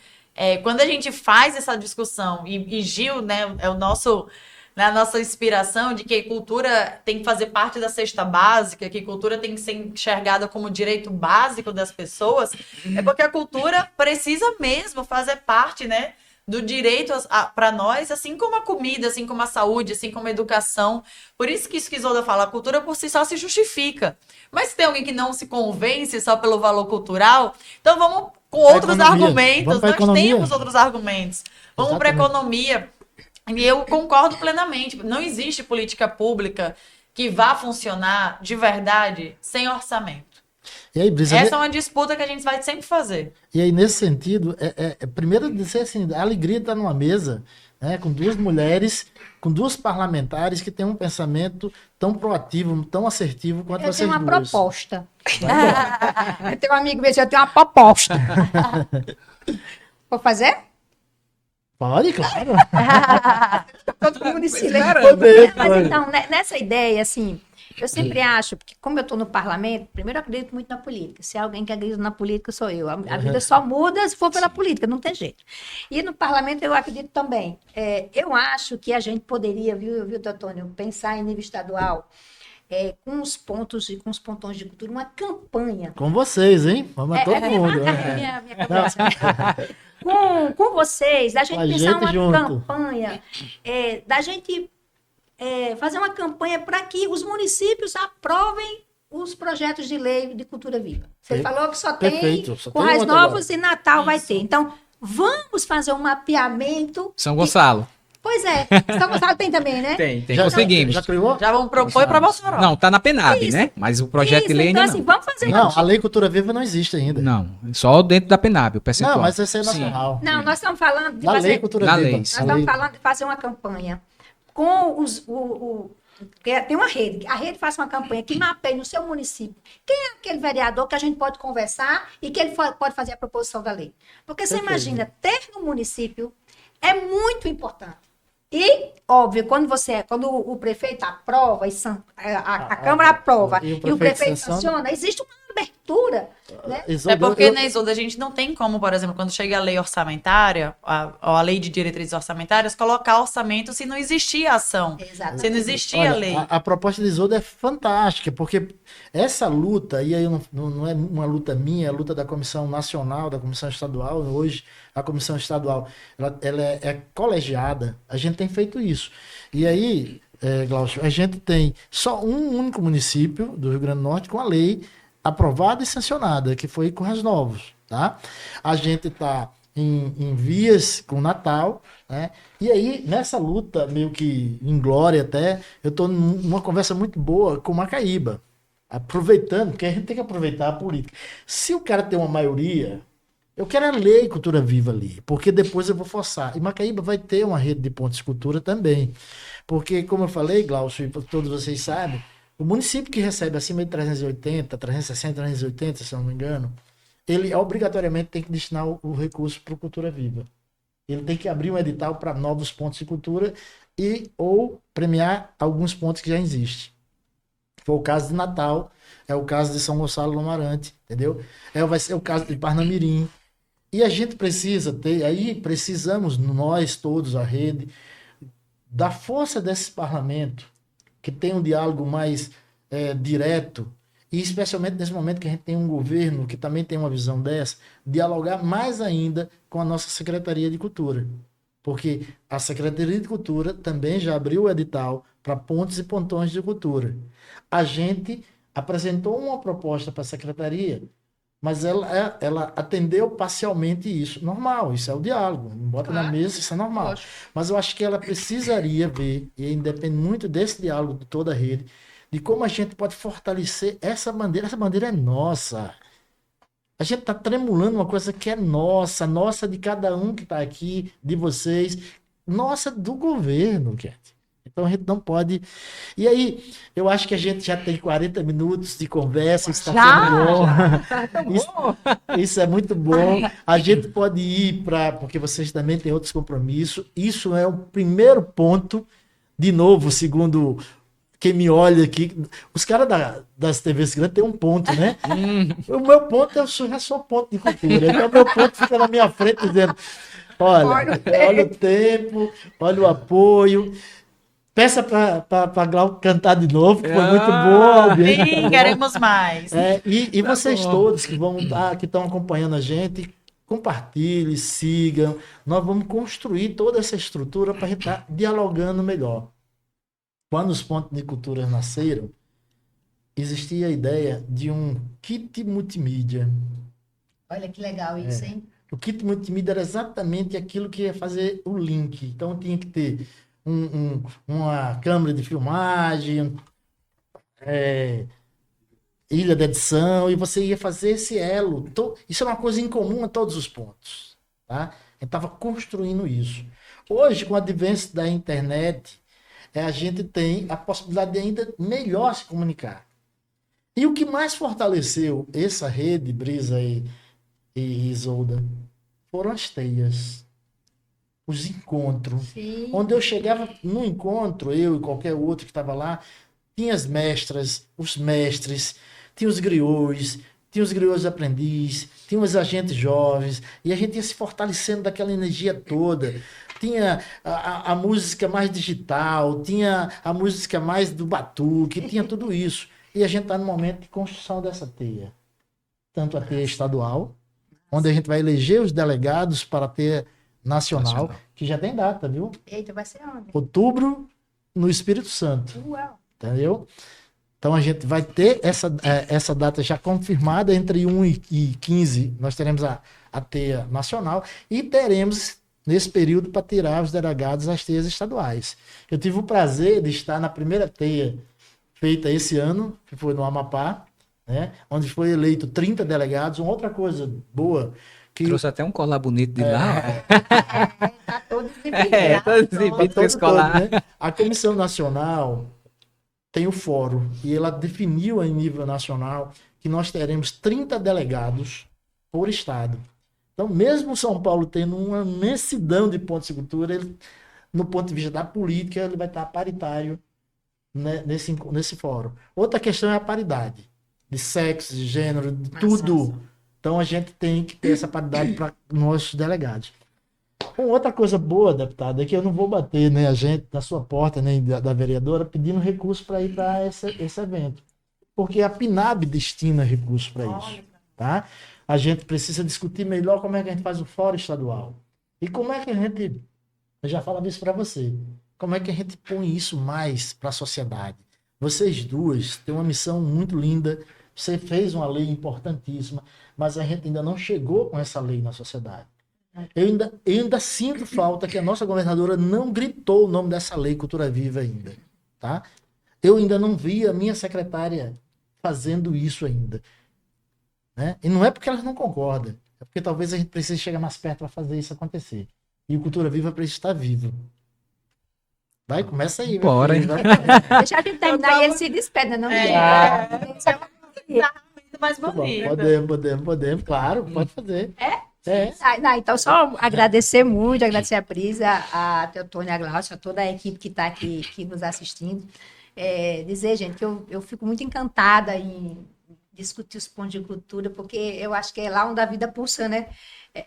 quando a gente faz essa discussão, e Gil, né, é a nossa inspiração de que cultura tem que fazer parte da cesta básica, que cultura tem que ser enxergada como direito básico das pessoas, é porque a cultura precisa mesmo fazer parte, né, do direito para nós, assim como a comida, assim como a saúde, assim como a educação. Por isso que Isolda fala, a cultura por si só se justifica. Mas se tem alguém que não se convence só pelo valor cultural, então vamos com outros argumentos. Nós temos outros argumentos. Vamos para a economia. E eu concordo plenamente. Não existe política pública que vá funcionar de verdade sem orçamento. E aí, Brisa, essa é uma disputa que a gente vai sempre fazer. E aí, nesse sentido, primeiro dizer assim, a alegria de estar numa mesa né? Com duas mulheres, com duas parlamentares que têm um pensamento tão proativo, tão assertivo quanto Eu vocês tenho uma duas. proposta. Eu tenho um amigo meu, eu tenho uma proposta. Vou fazer? Pode, claro. Todo mundo em silêncio. Poder, Mas pode. então, nessa ideia, assim, eu sempre acho, porque como eu estou no parlamento, primeiro eu acredito muito na política. Se há alguém que acredita na política, sou eu. A vida só muda se for pela política, não tem jeito. E no parlamento eu acredito também. Eu acho que a gente poderia, viu, Teotônio, pensar em nível estadual, com os pontos e com os pontões de cultura, uma campanha. Com vocês, hein? Vamos todo mundo. Minha cabeça. Com vocês, da gente Com a pensar gente uma junto. campanha, da gente fazer uma campanha para que os municípios aprovem os projetos de lei de cultura viva. Você falou que só tem Perfeito, só tem Currais outro Novos e Natal vai ter. Então, vamos fazer um mapeamento. São Gonçalo. Pois é, São Gonçalo tem também, né? Tem, Já conseguimos. Já criou? Já vamos propor para Bolsonaro. Não, tá na Penab, Isso. né? Mas o projeto Isso, de lei então, ainda assim, não. vamos fazer Não, a Lei Cultura Viva não existe ainda. Não, só dentro da Penab, o percentual. Não, mas esse é Sim. nacional. Não, nós estamos falando de Da fazer... Lei Cultura Na Viva. lei, Nós sim. A estamos lei- falando de fazer uma campanha com tem uma rede. A rede faz uma campanha que mapeie no seu município quem é aquele vereador que a gente pode conversar e que ele pode fazer a proposição da lei. Porque você Perfeito. imagina, ter no município é muito importante. E, óbvio, quando o prefeito aprova, a Câmara aprova e o e o prefeito prefeito sanciona? sanciona, existe uma abertura, né? Isolda, É porque, eu- né, Isolda, a gente não tem como, por exemplo, quando chega a lei orçamentária, a lei de diretrizes orçamentárias, colocar orçamento se não existia ação, Exatamente. se não existia Olha, a lei. a proposta de Isolda é fantástica, porque essa luta, e aí não é uma luta minha, é a luta da Comissão Nacional, da Comissão Estadual, hoje a Comissão Estadual, ela é colegiada, a gente tem feito isso. E aí, Glaucio, a gente tem só um único município do Rio Grande do Norte com a lei aprovada e sancionada, que foi Currais Novos, tá? A gente está em vias com Natal, né? E aí, nessa luta, meio que em glória até, eu estou numa conversa muito boa com Macaíba, aproveitando, porque a gente tem que aproveitar a política. Se o cara tem uma maioria, eu quero a lei Cultura Viva ali, porque depois eu vou forçar. E Macaíba vai ter uma rede de pontos de cultura também. Porque, como eu falei, Glaucio, e todos vocês sabem, o município que recebe acima de 380, 360, 380, se eu não me engano, ele obrigatoriamente tem que destinar o recurso para o Cultura Viva. Ele tem que abrir um edital para novos pontos de cultura ou premiar alguns pontos que já existem. Foi o caso de Natal, é o caso de São Gonçalo do Amarante, entendeu? Vai ser o caso de Parnamirim. E a gente precisa ter, aí precisamos, nós todos, a rede, da força desse parlamento, que tem um diálogo mais direto, e especialmente nesse momento que a gente tem um governo que também tem uma visão dessa, dialogar mais ainda com a nossa Secretaria de Cultura. Porque a Secretaria de Cultura também já abriu o edital para pontes e pontões de cultura. A gente apresentou uma proposta para a Secretaria, mas ela atendeu parcialmente isso. Normal, isso é o diálogo. Bota na mesa, isso é normal. Mas eu acho que ela precisaria ver, e depende muito desse diálogo de toda a rede, de como a gente pode fortalecer essa bandeira. Essa bandeira é nossa. A gente está tremulando uma coisa que é nossa de cada um que está aqui, de vocês, nossa do governo, gente. Então a gente não pode. E aí, eu acho que a gente já tem 40 minutos de conversa, isso está sendo bom. Isso é muito bom. A gente pode ir para. Porque vocês também têm outros compromissos. Isso é o primeiro ponto, de novo, segundo quem me olha aqui. Os caras das TVs grandes têm um ponto, né? O meu ponto já sou ponto de cultura. Então, o meu ponto fica na minha frente dizendo: olha o tempo, olha o apoio. Peça para Glau cantar de novo, que foi muito bom. Sim, queremos mais. E vocês todos que estão acompanhando a gente, compartilhem, sigam. Nós vamos construir toda essa estrutura para a gente estar dialogando melhor. Quando os pontos de cultura nasceram, existia a ideia de um kit multimídia. Olha que legal isso, hein? O kit multimídia era exatamente aquilo que ia fazer o link. Então tinha que ter uma câmera de filmagem, ilha de edição, e você ia fazer esse elo. Isso é uma coisa em comum a todos os pontos. Tá? A gente estava construindo isso. Hoje, com o advento da internet, a gente tem a possibilidade de ainda melhor se comunicar. E o que mais fortaleceu essa rede, Brisa e Isolda, foram as teias, os encontros. Sim. Onde eu chegava no encontro, eu e qualquer outro que estava lá, tinha as mestras, os mestres, tinha os griots, tinha os griots aprendiz, tinha os agentes jovens, e a gente ia se fortalecendo daquela energia toda. Tinha a música mais digital, tinha a música mais do batuque, tinha tudo isso. E a gente está no momento de construção dessa teia. Tanto a teia estadual, onde a gente vai eleger os delegados para a teia nacional, que já tem data, viu? Eita, vai ser onde? Outubro, no Espírito Santo. Uau. Entendeu? Então a gente vai ter essa data já confirmada, entre 1 e 15, nós teremos a teia nacional e teremos nesse período para tirar os delegados das teias estaduais. Eu tive o prazer de estar na primeira teia feita esse ano, que foi no Amapá, né, onde foi eleito 30 delegados. Uma outra coisa boa, que Trouxe até um colar bonito de lá. Tá todo Todo exibido com esse colar. né? A Comissão Nacional tem o fórum e ela definiu em nível nacional que nós teremos 30 delegados por estado. Então, mesmo São Paulo tendo uma imensidão de pontos de cultura, ele, no ponto de vista da política, ele vai estar paritário, né, nesse fórum. Outra questão é a paridade de sexo, de gênero, de tudo. Então, a gente tem que ter essa paridade para nossos delegados. Outra coisa boa, deputada, é que eu não vou bater, né, a gente na sua porta, nem da vereadora, pedindo recurso para ir para esse evento. Porque a PNAB destina recursos para isso. Tá? A gente precisa discutir melhor como é que a gente faz o fórum estadual. E como é que a gente, eu já falava isso para você, como é que a gente põe isso mais para a sociedade. Vocês duas têm uma missão muito linda, você fez uma lei importantíssima, mas a gente ainda não chegou com essa lei na sociedade. Eu ainda sinto falta que a nossa governadora não gritou o nome dessa lei Cultura Viva ainda. Tá? Eu ainda não vi a minha secretária fazendo isso ainda. Né? E não é porque elas não concordam, é porque talvez a gente precise chegar mais perto para fazer isso acontecer. E o Cultura Viva precisa estar vivo. Vai, começa aí. Bora, hein? Deixa a gente terminar e ele se despede, não? Mais bonito. Podemos, claro, pode fazer. Então, só agradecer muito, agradecer a Brisa, a Teotônia, a Glaucia, a toda a equipe que está aqui nos assistindo. Dizer, gente, que eu fico muito encantada em discutir os pontos de cultura, porque eu acho que é lá onde a vida pulsa, né?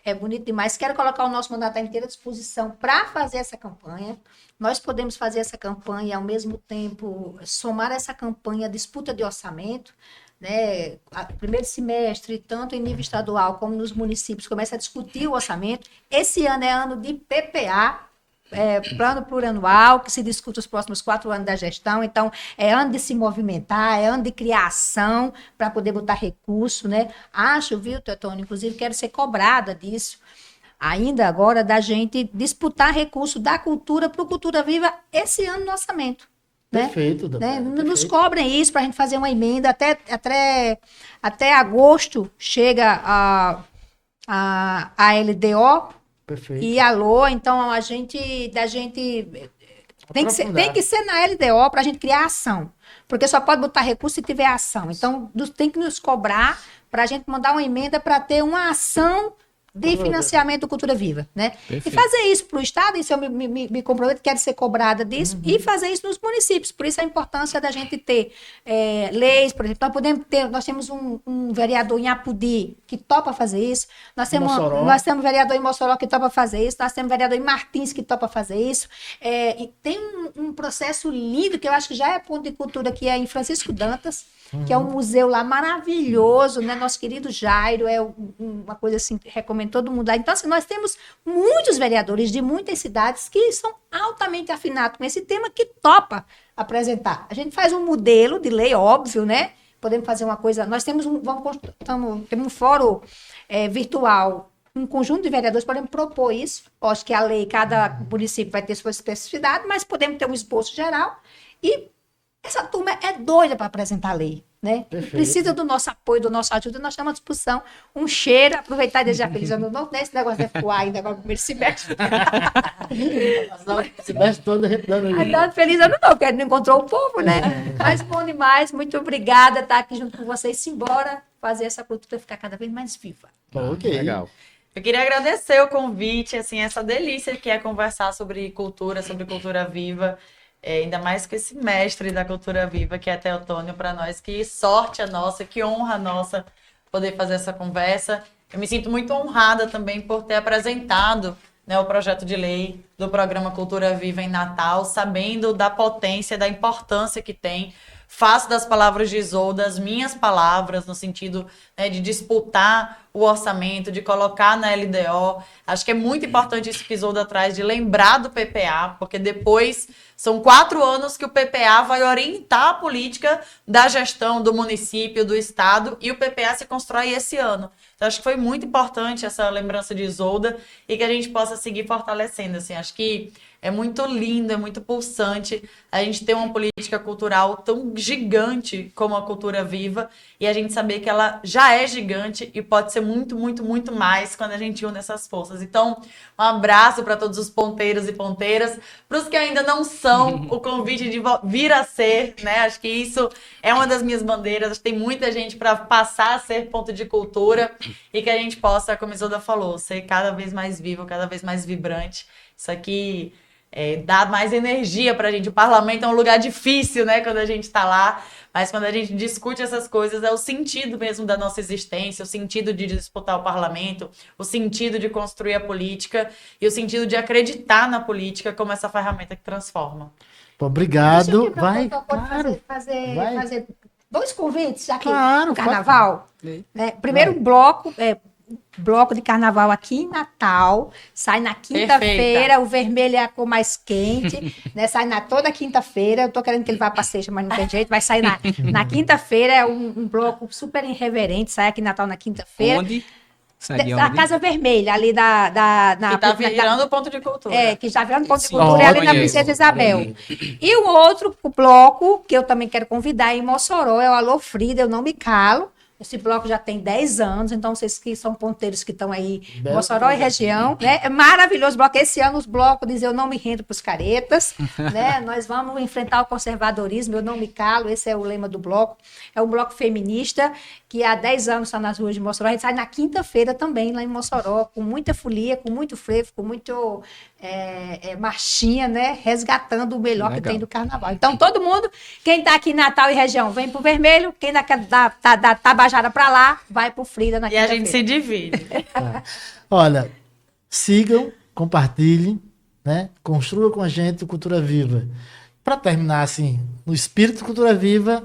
É bonito demais. Quero colocar o nosso mandatário inteiro à disposição para fazer essa campanha. Nós podemos fazer essa campanha e, ao mesmo tempo, somar essa campanha à disputa de orçamento, né? Primeiro semestre, tanto em nível estadual como nos municípios, começa a discutir o orçamento. Esse ano é ano de PPA, plano plurianual, que se discute os próximos 4 anos da gestão. Então, é ano de se movimentar, é ano de criação para poder botar recurso, né? Acho, viu, Teotônio, inclusive quero ser cobrada disso, ainda agora, da gente disputar recurso da cultura para o Cultura Viva esse ano no orçamento. Né? Perfeito, né? Nos cobrem isso para a gente fazer uma emenda. Até agosto chega a LDO. Perfeito. E a LOA, então a gente tem que ser na LDO para a gente criar ação. Porque só pode botar recurso se tiver ação. Então, tem que nos cobrar para a gente mandar uma emenda para ter uma ação de financiamento do Cultura Viva, né? Perfeito. E fazer isso para o Estado, isso eu me comprometo, quero ser cobrada disso, e fazer isso nos municípios. Por isso a importância da gente ter leis, por exemplo, nós temos um vereador em Apudi que topa fazer isso, nós temos um vereador em Mossoró que topa fazer isso, nós temos um vereador em Martins que topa fazer isso, e tem um processo lindo, que eu acho que já é ponto de cultura, que é em Francisco Dantas, que é um museu lá maravilhoso, né? Nosso querido Jairo, uma coisa assim, recomendo todo mundo lá. Então, assim, nós temos muitos vereadores de muitas cidades que são altamente afinados com esse tema, que topa apresentar. A gente faz um modelo de lei, óbvio, né? Podemos fazer uma coisa... Nós temos temos um fórum virtual, um conjunto de vereadores podemos propor isso. Acho que a lei, cada município vai ter sua especificidade, mas podemos ter um esboço geral e essa turma é doida para apresentar a lei. né? Perfeito. Precisa do nosso apoio, do nosso ajuda, nós estamos à disposição. Um cheiro, aproveitar e desejar feliz ano novo, né? Esse negócio de voar ainda agora no primeiro semestre. Se mexe todo arrepiando ali. Tá feliz ano novo, porque não encontrou o povo, né? Mas bom demais, muito obrigada por estar aqui junto com vocês. Simbora fazer essa cultura ficar cada vez mais viva. Ok. Legal. Eu queria agradecer o convite, assim, essa delícia que é conversar sobre cultura viva, ainda mais com esse mestre da cultura viva, que é Teotônio, para nós. Que sorte a nossa, que honra a nossa poder fazer essa conversa. Eu me sinto muito honrada também por ter apresentado, né, o projeto de lei do programa Cultura Viva em Natal, sabendo da potência, da importância que tem. Faço das palavras de Isolda as minhas palavras, no sentido, né, de disputar o orçamento, de colocar na LDO. Acho que é muito importante isso que Isolda traz, de lembrar do PPA, porque depois são 4 anos que o PPA vai orientar a política da gestão do município, do estado, e o PPA se constrói esse ano. Então, acho que foi muito importante essa lembrança de Isolda e que a gente possa seguir fortalecendo. Assim, acho que é muito lindo, é muito pulsante a gente ter uma política cultural tão gigante como a Cultura Viva e a gente saber que ela já é gigante e pode ser muito, muito, muito mais quando a gente une essas forças. Então, um abraço para todos os ponteiros e ponteiras. Para os que ainda não são, o convite de vir a ser, né? Acho que isso é uma das minhas bandeiras. Acho que tem muita gente para passar a ser ponto de cultura e que a gente possa, como a Isolda falou, ser cada vez mais vivo, cada vez mais vibrante. Isso aqui dá mais energia pra gente. O parlamento é um lugar difícil, né, quando a gente tá lá, mas quando a gente discute essas coisas, é o sentido mesmo da nossa existência, o sentido de disputar o parlamento, o sentido de construir a política e o sentido de acreditar na política como essa ferramenta que transforma. Pô, obrigado. Deixa eu Vai, claro. Vai. Fazer 2 convites aqui Claro, no carnaval. Né? Primeiro bloco de carnaval aqui em Natal, sai na quinta-feira, o vermelho é a cor mais quente, né? Sai toda quinta-feira, eu tô querendo que ele vá pra sexta, mas não tem jeito, vai sair na quinta-feira, é um bloco super irreverente, sai aqui em Natal na quinta-feira. Onde? Sai A Casa Vermelha, ali que tá virando ponto de cultura. Que está virando ponto de cultura, ali na Princesa Isabel. E o outro bloco, que eu também quero convidar, em Mossoró, é o Alô Frida, Eu Não Me Calo. Esse bloco já tem 10 anos, então vocês que são ponteiros que estão aí, Mossoró e região, né? É maravilhoso o bloco. Esse ano os blocos dizem Eu Não Me Rendo para os Caretas, né? Nós vamos enfrentar o conservadorismo, Eu Não Me Calo, esse é o lema do bloco. É um bloco feminista que há 10 anos está nas ruas de Mossoró. A gente sai na quinta-feira também, lá em Mossoró, com muita folia, com muito frevo, com muito marchinha, né? Resgatando o melhor que tem do carnaval. Então, todo mundo, quem está aqui em Natal e região, vem pro vermelho, quem da Tabajara para lá, vai pro Frida na quinta-feira. E a gente se divide. Olha, sigam, compartilhem, né? Construam com a gente o Cultura Viva. Para terminar assim, no espírito Cultura Viva,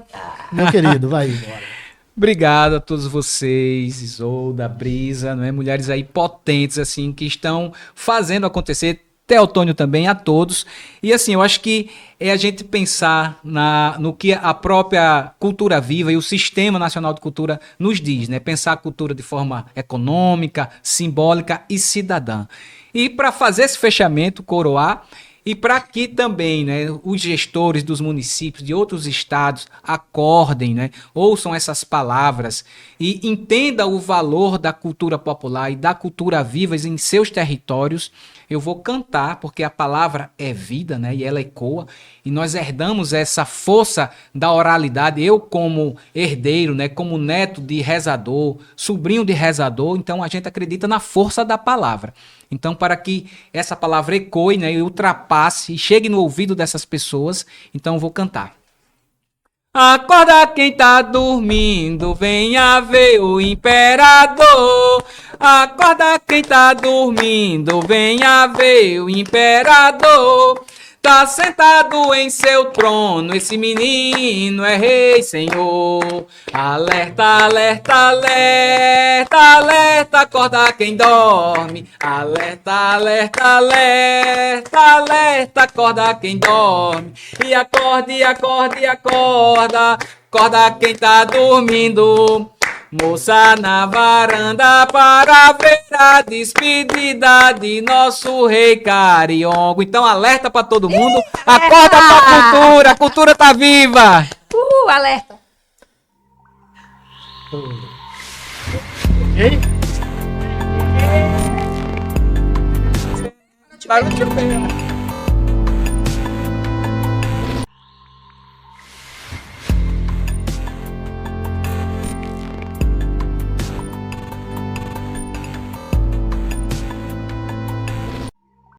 meu querido, vai embora. Obrigado a todos vocês, Isolda, Brisa, não é? Mulheres aí potentes, assim, que estão fazendo acontecer. Teotônio também, a todos. E assim, eu acho que é a gente pensar no que a própria Cultura Viva e o Sistema Nacional de Cultura nos diz, né? Pensar a cultura de forma econômica, simbólica e cidadã. E para fazer esse fechamento, coroar, e para que também, né, os gestores dos municípios de outros estados acordem, né, ouçam essas palavras e entendam o valor da cultura popular e da cultura viva em seus territórios, eu vou cantar, porque a palavra é vida, né, e ela ecoa, e nós herdamos essa força da oralidade. Eu, como herdeiro, né, como neto de rezador, sobrinho de rezador, então a gente acredita na força da palavra. Então, para que essa palavra ecoe, né, e ultrapasse e chegue no ouvido dessas pessoas, então eu vou cantar. Acorda quem tá dormindo, venha ver o imperador. Acorda quem tá dormindo, venha ver o imperador. Tá sentado em seu trono, esse menino é rei, senhor. Alerta, alerta, alerta, alerta, acorda quem dorme. Alerta, alerta, alerta, alerta, acorda quem dorme. E acorda, e acorda, e acorda, acorda quem tá dormindo. Moça na varanda para ver a despedida de nosso rei Cariongo. Então alerta para todo mundo, acorda pra cultura, a cultura tá viva. Alerta. Ok? Barulho de pé.